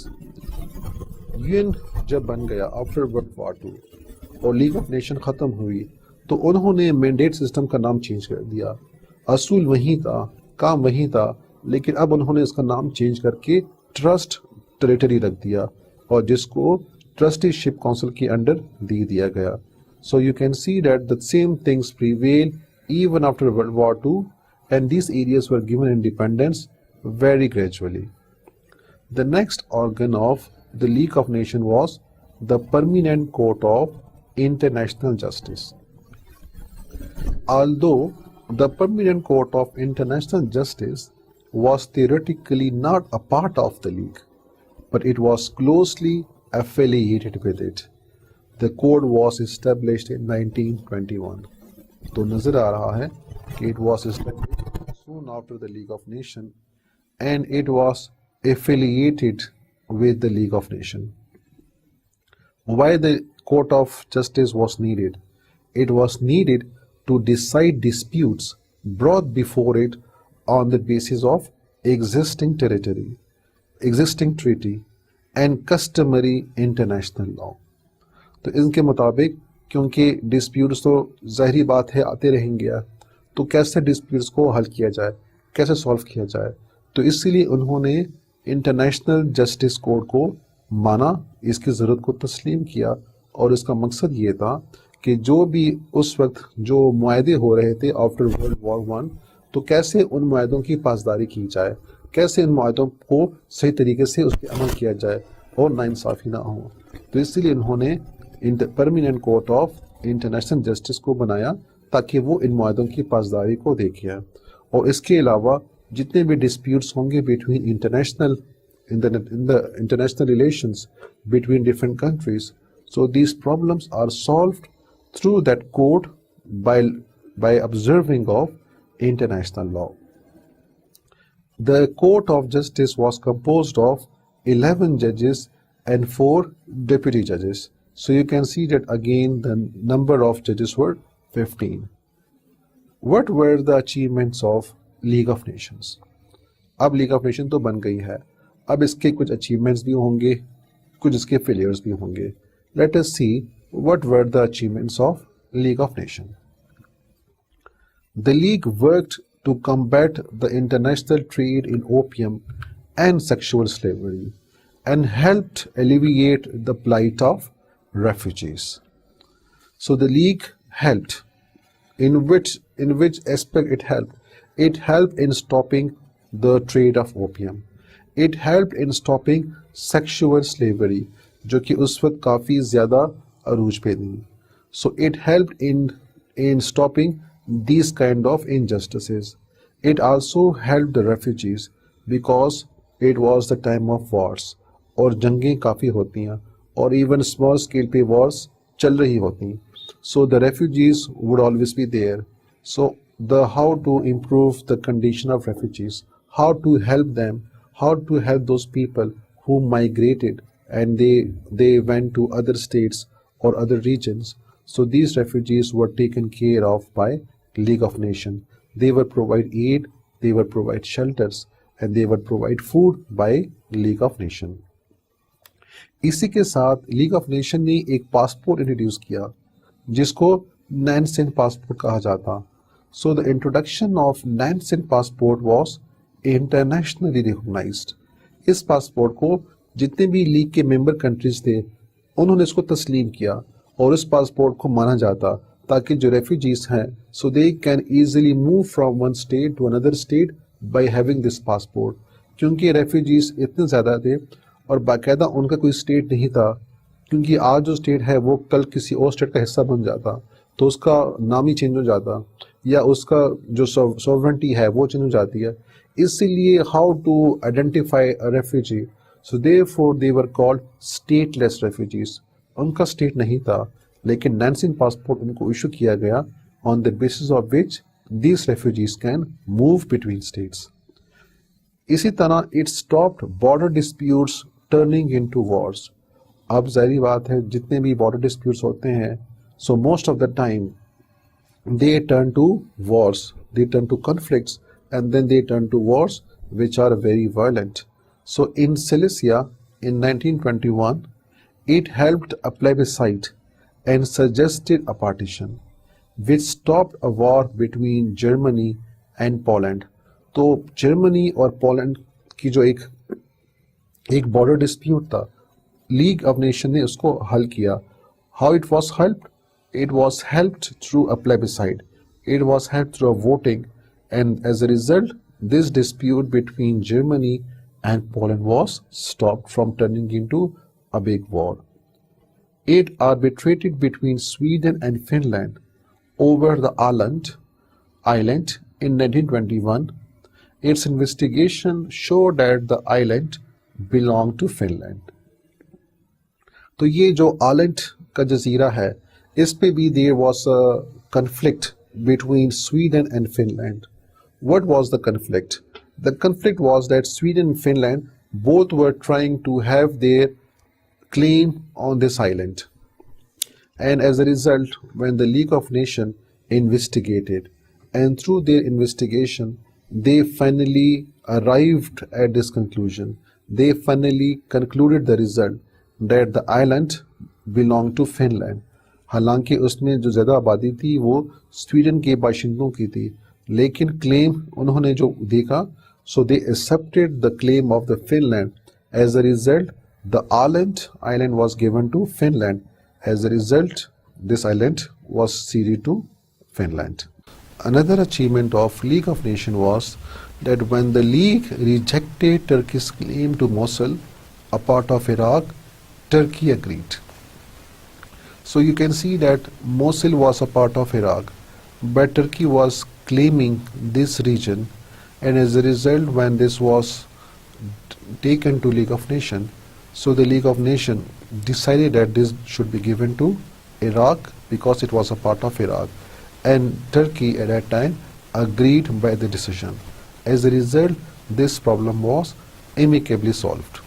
UN जब बन गया आफ्टर वर्ल्ड वॉर 2 और लीग ऑफ नेशन ख़त्म हुई तो उन्होंने मैंडेट सिस्टम का नाम चेंज कर दिया। असूल वही था, काम वही था, लेकिन अब उन्होंने इसका नाम चेंज करके ट्रस्ट टेरिटरी रख दिया और जिसको ट्रस्टीशिप काउंसिल के अंडर दे दिया गया। So you can see that the same things prevail even after World War II, and these areas were given independence very gradually. The next organ of the League of Nations was the Permanent Court of International Justice. Although the Permanent Court of International Justice was theoretically not a part of the League, but it was closely affiliated with it. The code was established in 1921. तो नजर आ रहा है कि it was established soon after the League of Nations and it was affiliated with the League of Nations. Why the Court of Justice was needed? It was needed to decide disputes brought before it on the basis of existing territory, existing treaty and customary international law. तो इनके मुताबिक क्योंकि disputes तो ज़ाहिरी बात है आते रहेंगे, तो कैसे डिस्प्यूट्स को हल किया जाए, कैसे सॉल्व किया जाए, तो इसीलिए उन्होंने इंटरनेशनल जस्टिस कोड को माना, इसकी ज़रूरत को तस्लीम किया और इसका मकसद ये था कि जो भी उस वक्त जो मुआहदे हो रहे थे आफ्टर वर्ल्ड वॉर 1 तो कैसे उन मुआहदों की पासदारी की जाए, कैसे इन मुआहदों को सही तरीके से उस पर अमल किया जाए और नाइंसाफ़ी ना हो। तो इसलिए इन्होंने permanent court of international justice को बनाया ताकि वो इन मुआहदों की पासदारी को देखे। और इसके अलावा जितने भी डिस्प्यूट्स होंगे between international in the international relations between different countries, so these problems are solved through that code by observing of international law. The Court of Justice was composed of 11 judges and 4 deputy judges. So you can see that again the number of judges were 15. What were the achievements of League of Nations? अब League of Nations तो बन गई है, अब इसके कुछ achievements भी होंगे, कुछ इसके failures भी होंगे। Let us see what were the achievements of League of Nations. The League worked to combat the international trade in opium and sexual slavery and helped alleviate the plight of refugees. So the League helped. In which aspect it helped? It helped in stopping the trade of opium. It helped in stopping sexual slavery, जो कि उस वक्त काफ़ी ज़्यादा अरूज पे थी. So it helped in stopping these kind of injustices. It also helped the refugees because it was the time of wars और जंगें काफ़ी होती हैं और even small scale पे wars चल रही होती हैं. So the refugees would always be there. So the how to improve the condition of refugees, how to help them, how to help those people who migrated and they went to other states or other regions. So these refugees were taken care of by League of Nations. They would provide aid, they would provide shelters and they would provide food by League of Nations. इसी के साथ league of nation ने एक passport introduce किया जिसको नैनसेन passport कहा जाता. So the introduction of Nansen passport was internationally recognised. इस पासपोर्ट को जितने भी लीग के मेंबर कंट्रीज थे उन्होंने इसको तस्लीम किया और इस पासपोर्ट को माना जाता ताकि जो रेफ्यूजीज हैं so they can easily move from one state to another state by having this passport. क्योंकि रेफ्यूजीज इतने ज़्यादा थे और बाकायदा उनका कोई स्टेट नहीं था, क्योंकि आज जो स्टेट है वो कल किसी और स्टेट का हिस्सा बन जाता तो उसका नाम ही चेंज हो जाता या उसका जो सॉवरेंटी है वो चेंज हो जाती है. इसीलिए how to identify a refugee, So therefore they were called stateless refugees. उनका स्टेट नहीं था, लेकिन नैन्सिंग पासपोर्ट उनको इशू किया गया on the basis of which these refugees can move between states. इसी तरह it stopped border disputes turning into wars. अब जाहिर बात है जितने भी border disputes होते हैं, so most of the time they turn to wars, they turn to conflicts, and then they turn to wars which are very violent. So in Silesia in 1921, it helped a plebiscite and suggested a partition, which stopped a war between Germany and Poland. तो Germany और Poland की जो एक border dispute था, league of nation ने उसको हल किया. How it was helped? It was helped through a plebiscite. It was helped through a voting, and as a result, this dispute between Germany and Poland was stopped from turning into a big war. It arbitrated between Sweden and Finland over the island in 1921. Its investigation showed that the island belonged to Finland. तो ये जो island का जजीरा है, इस पे भी there was a conflict between Sweden and Finland. What was the conflict? The conflict was that Sweden and Finland both were trying to have their claim on this island. And as a result, when the League of Nations investigated, and through their investigation, they finally arrived at this conclusion. They finally concluded the result that the island belonged to Finland. हालांकि उसमें जो ज़्यादा आबादी थी वो Sweden के बाशिंदों की थी, लेकिन क्लेम उन्होंने जो देखा, so they accepted the claim of the Finland. As a result, the island was given to Finland. As a result, this island was ceded to Finland. Another achievement of League of Nations was that when the League rejected Turkey's claim to Mosul, a part of Iraq, Turkey agreed. So you can see that Mosul was a part of Iraq, but Turkey was claiming this region, and as a result, when this was taken to League of Nations, so the League of Nations decided that this should be given to Iraq because it was a part of Iraq, and Turkey at that time agreed by the decision. As a result, this problem was amicably solved.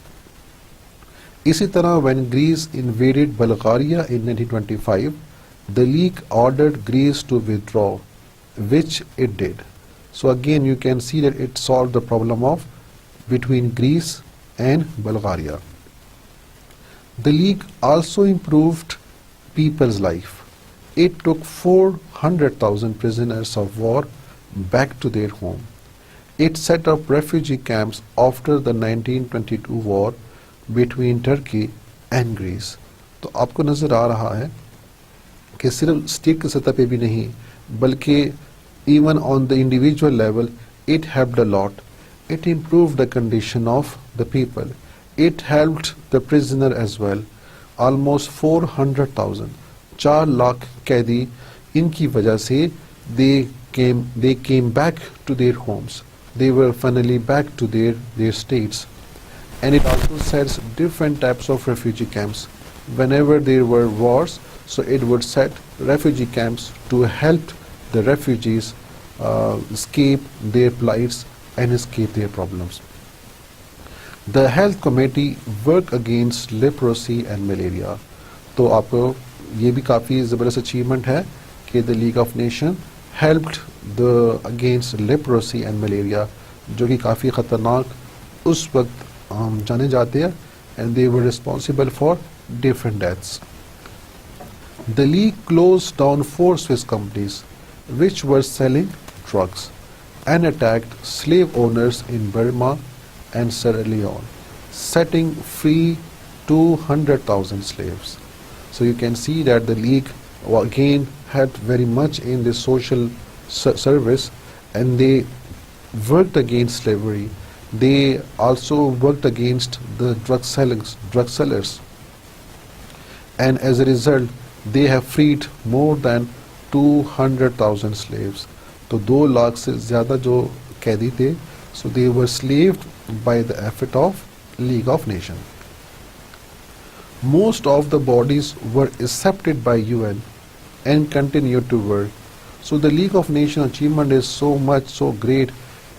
इसी तरह when Greece invaded Bulgaria in 1925, the League ordered Greece to withdraw, which it did. So again you can see that it solved the problem of between Greece and Bulgaria. The League also improved people's life. It took 400,000 prisoners of war back to their home. It set up refugee camps after the 1922 war between Turkey and Greece. तो आपको नज़र आ रहा है कि सिर्फ state की सतह पे भी नहीं, बल्कि even on the individual level, it helped a lot. It improved the condition of the people. It helped the prisoner as well. Almost 400,000, 4 lakh कैदी, इनकी वजह से they came back to their homes. They were finally back to their states. And it also sets different types of refugee camps. Whenever there were wars, so it would set refugee camps to help the refugees escape their plights and escape their problems. The health committee worked against leprosy and malaria. तो आपको ये भी काफ़ी ज़बरदस्त achievement है कि the League of Nations helped against leprosy and malaria, जो कि काफ़ी ख़तरनाक उस वक्त जाने जाते हैं, and they were responsible for different deaths. The League closed down 4 Swiss companies which were selling drugs and attacked slave owners in Burma and Sierra Leone, setting free 200,000 slaves. So you can see that the League again helped very much in the social service, and they worked against slavery. They also worked against the drug sellers, and as a result they have freed more than 200,000 slaves. तो 2 लाख से ज़्यादा जो कैदी थे, so they were slaved by the effort of League of Nations. Most of the bodies were accepted by UN and continued to work. So the League of Nations achievement is so great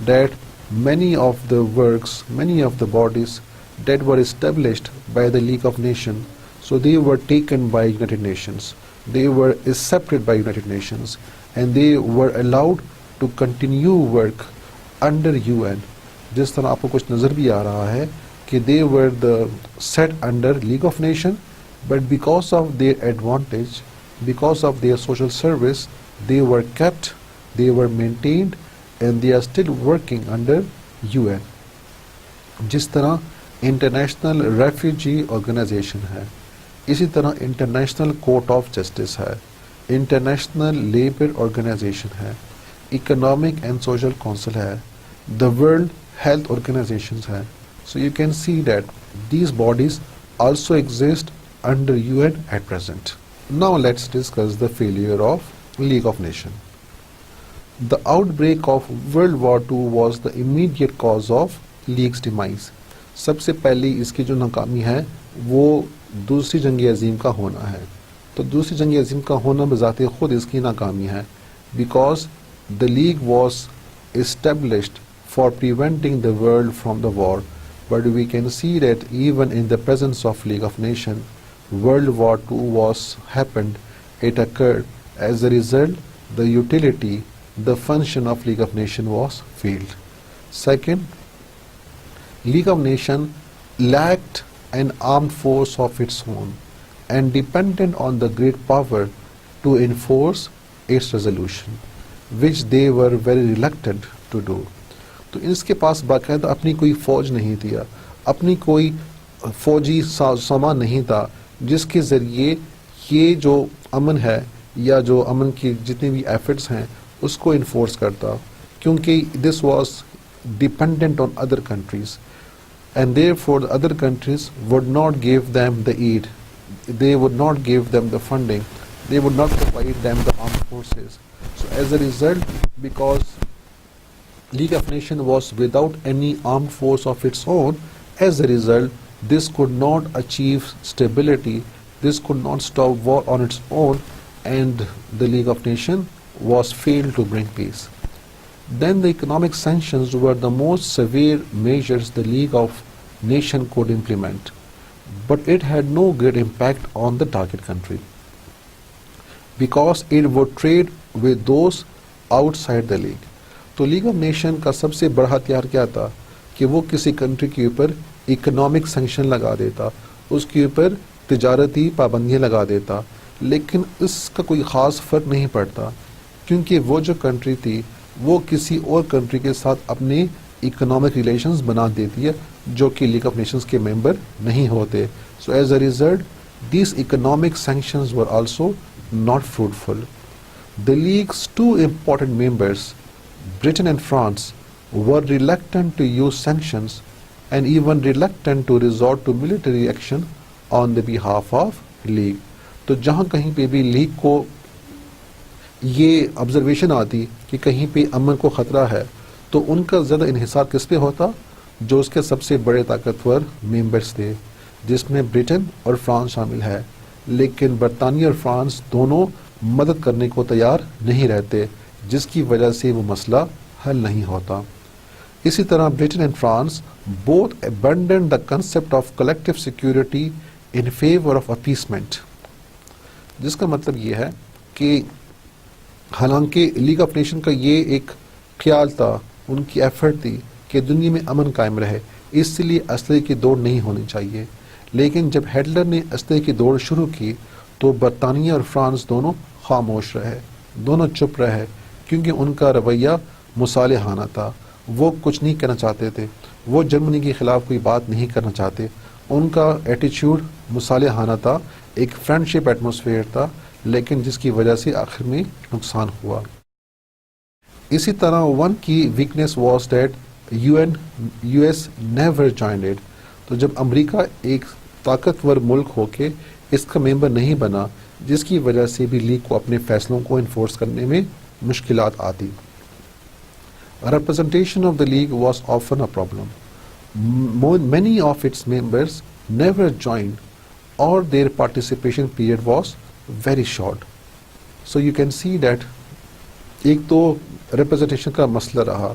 that many of the works, many of the bodies that were established by the League of Nations, so they were taken by United Nations, they were accepted by United Nations, and they were allowed to continue work under UN. जिस तरह आपको कुछ नज़र भी आ रहा है कि they were the set under League of Nations, but because of their advantage, because of their social service, they were kept, they were maintained, and they are still working under UN. जिस तरह international refugee organisation है, इसी तरह international court of justice है, international labour organisation है, economic and social council है, the world health organisations है. So you can see that these bodies also exist under UN at present. Now let's discuss the failure of League of Nations. The outbreak of World War II was the immediate cause of League's demise. सबसे पहली इसकी जो नाकामी है वो दूसरी जंग अजीम का होना है. तो दूसरी जंग अजीम का होना बजाते खुद इसकी नाकामी है, because the League was established for preventing the world from the war. But we can see that even in the presence of League of Nations, World War II was happened, it occurred. As a result, the utility, the function of League of Nations was failed. Second, League of Nations lacked an armed force of its own and depended on the great power to enforce its resolution, which they were very reluctant to do. तो इसके पास बाकायदा अपनी कोई फ़ौज नहीं थी, अपनी कोई फ़ौजी सामान नहीं था जिसके ज़रिए ये जो अमन है या जो अमन की जितनी भी एफर्ट्स हैं उसको इन्फोर्स करता, क्योंकि this was dependent on other countries and therefore the other countries would not give them the aid, they would not give them the funding, they would not provide them the armed forces. So as a result, because League of Nations was without any armed force of its own, as a result this could not achieve stability, this could not stop war on its own, and the League of Nations was failed to bring peace. Then the economic sanctions were the most severe measures the League of Nations could implement, but it had no great impact on the target country because it would trade with those outside the League. तो league of nation का सबसे बड़ा हथियार क्या था कि वो किसी कंट्री के ऊपर इकोनॉमिक सैंक्शन लगा देता, उसके ऊपर तिजारती पाबंदियाँ लगा देता, लेकिन इसका कोई ख़ास फ़र्क नहीं पड़ता क्योंकि वो जो कंट्री थी वो किसी और कंट्री के साथ अपने इकोनॉमिक रिलेशंस बना देती है जो कि लीग ऑफ नेशंस के मेंबर नहीं होते. So as a result these economic sanctions were also not fruitful. The League's two important members, Britain and France, were reluctant to use sanctions and even reluctant to resort to military action on the behalf of League. तो जहाँ कहीं पे भी league को ये observation आती कि कहीं पे अमन को ख़तरा है तो उनका ज़्यादा इन्हिसार किस पे होता, जो उसके सबसे बड़े ताकतवर मेंबर्स थे जिसमें ब्रिटेन और फ्रांस शामिल है. लेकिन बरतानिया और फ्रांस दोनों मदद करने को तैयार नहीं रहते जिसकी वजह से वो मसला हल नहीं होता. इसी तरह Britain and France both abandon the concept of collective security in favour of appeasement, जिसका मतलब ये है कि हालांकि लीग ऑफ नेशन का ये एक ख्याल था, उनकी एफर्ट थी कि दुनिया में अमन कायम रहे, इसलिए असले की दौड़ नहीं होनी चाहिए. लेकिन जब हिटलर ने असले की दौड़ शुरू की तो बरतानिया और फ्रांस दोनों खामोश रहे, दोनों चुप रहे क्योंकि उनका रवैया मुसालिहाना था. वो कुछ नहीं कहना चाहते थे, वो जर्मनी के ख़िलाफ़ कोई बात नहीं करना चाहते. उनका एटीट्यूड मुसालिहाना था, एक फ्रेंडशिप एटमॉस्फेयर था, लेकिन जिसकी वजह से आखिर में नुकसान हुआ. इसी तरह वन की weakness was that US never joined it. तो जब अमेरिका एक ताकतवर मुल्क होके इसका मेंबर नहीं बना, जिसकी वजह से भी लीग को अपने फैसलों को इन्फोर्स करने में मुश्किलात आती. Representation of the league was often a problem. many of its members never joined or their participation period was very short. So you can see that एक तो रिप्रेजेंटेशन का मसला रहा,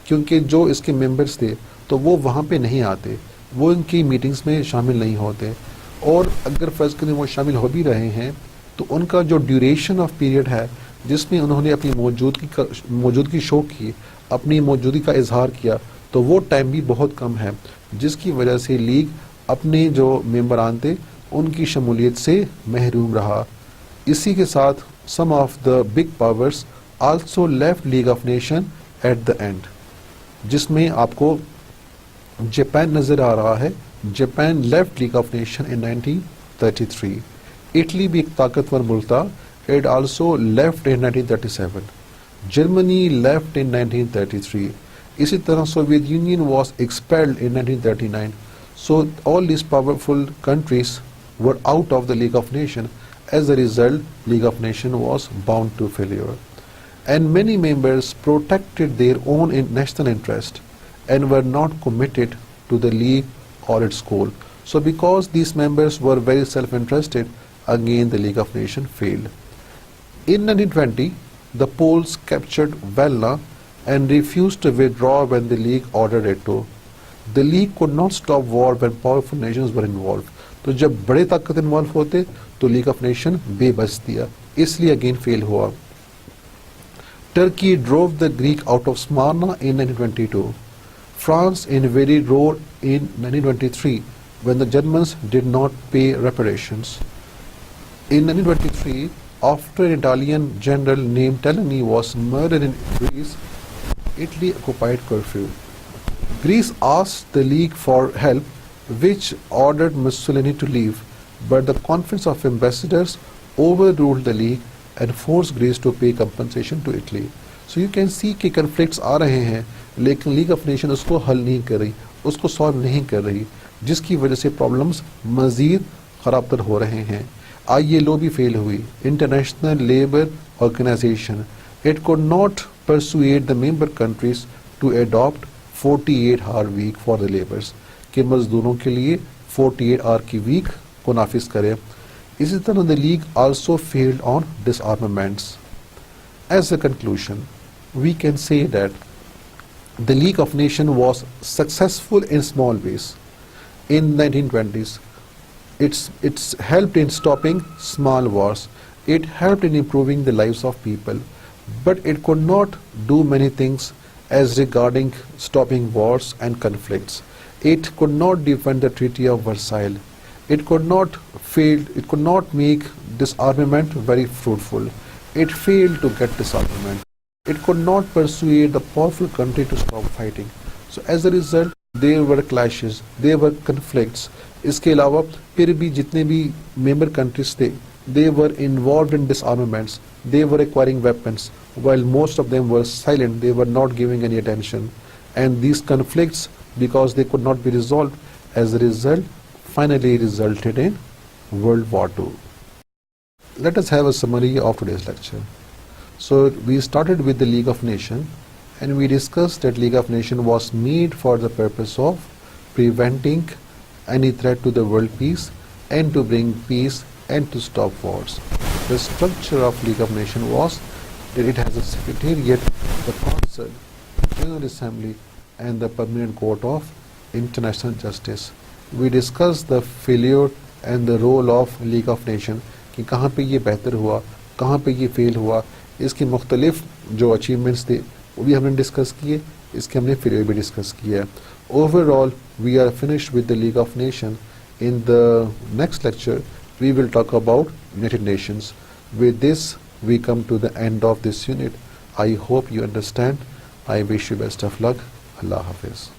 क्योंकि जो इसके मेंबर्स थे तो वो वहाँ पे नहीं आते, वो इनकी मीटिंग्स में शामिल नहीं होते, और अगर फ़र्ज़ करें वो शामिल हो भी रहे हैं तो उनका जो ड्यूरेशन ऑफ पीरियड है जिसमें उन्होंने अपनी मौजूदगी शो की, अपनी मौजूदगी का इजहार किया, तो वो टाइम भी बहुत कम है, जिसकी वजह से लीग अपने जो मेंबरान थे उनकी शमूलियत से महरूम रहा। इसी के साथ some of the big powers also left league of nation at the end, जिसमें आपको जापान नज़र आ रहा है। Japan left league of nation in 1933। Italy भी एक ताकतवर मुल्क था, it also left in 1937। Germany left in 1933। इसी तरह Soviet Union was expelled in 1939। So all these powerful countries were out of the League of Nations. As a result, League of Nations was bound to failure. And many members protected their own national interest and were not committed to the League or its goal. So because these members were very self-interested, again the League of Nations failed. In 1920, the Poles captured Vilna and refused to withdraw when the League ordered it to. The League could not stop war when powerful nations were involved. तो जब बड़े ताकत involve होते तो league of nation बेबस दिया, इसलिए again fail हुआ। Turkey drove the Greek out of Smyrna in 1922. France invaded Rhodes in 1923 when the Germans did not pay reparations. In 1923, after an Italian general named Telani was murdered in Greece, Italy occupied curfew. Greece asked the League for help, which ordered Mussolini to leave, but the Conference of Ambassadors overruled the League and forced Greece to pay compensation to Italy. So you can see कि conflicts आ रहे हैं, लेकिन league of nation उसको हल नहीं कर रही, उसको सॉल्व नहीं कर रही, जिसकी वजह से प्रॉब्लम्स मज़ीद ख़राबतर हो रहे हैं। ILO भी फेल हुई, international labour organisation, it could not persuade the member countries to adopt 48-hour week for the laborers, कि मजदूरों के लिए 48 आवर की वीक को नाफिज करें। इसी तरह the league also failed on disarmaments. As a conclusion we can say that the league of nation was successful in small ways in 1920s. It's helped in stopping small wars. It helped in improving the lives of people, but it could not do many things as regarding stopping wars and conflicts. It could not defend the Treaty of Versailles. It could not make disarmament very fruitful. It failed to get disarmament. It could not persuade the powerful country to stop fighting. So as a result, there were clashes, there were conflicts. इसके अलावा फिर भी जितने भी member countries थे, they were involved in disarmaments. They were acquiring weapons. While most of them were silent, they were not giving any attention. And these conflicts, because they could not be resolved, as a result, finally resulted in World War II. Let us have a summary of today's lecture. So we started with the League of Nations, and we discussed that League of Nations was made for the purpose of preventing any threat to the world peace and to bring peace and to stop wars. The structure of League of Nations was that it has a secretariat, the council, General Assembly, and the Permanent Court of International Justice. We discussed the failure and the role of League of Nations, कि कहाँ पे ये बेहतर हुआ, कहाँ पे ये fail हुआ, इसके मुख्तलिफ जो अचीवमेंट्स थे वो भी हमने डिस्कस किए, इसके हमने फेलियर भी डिस्कस किया है. Overall, we are finished with the League of Nations. In the next lecture, we will talk about United Nations. With this, we come to the end of this unit. I hope you understand. I wish you best of luck. Allah Hafiz.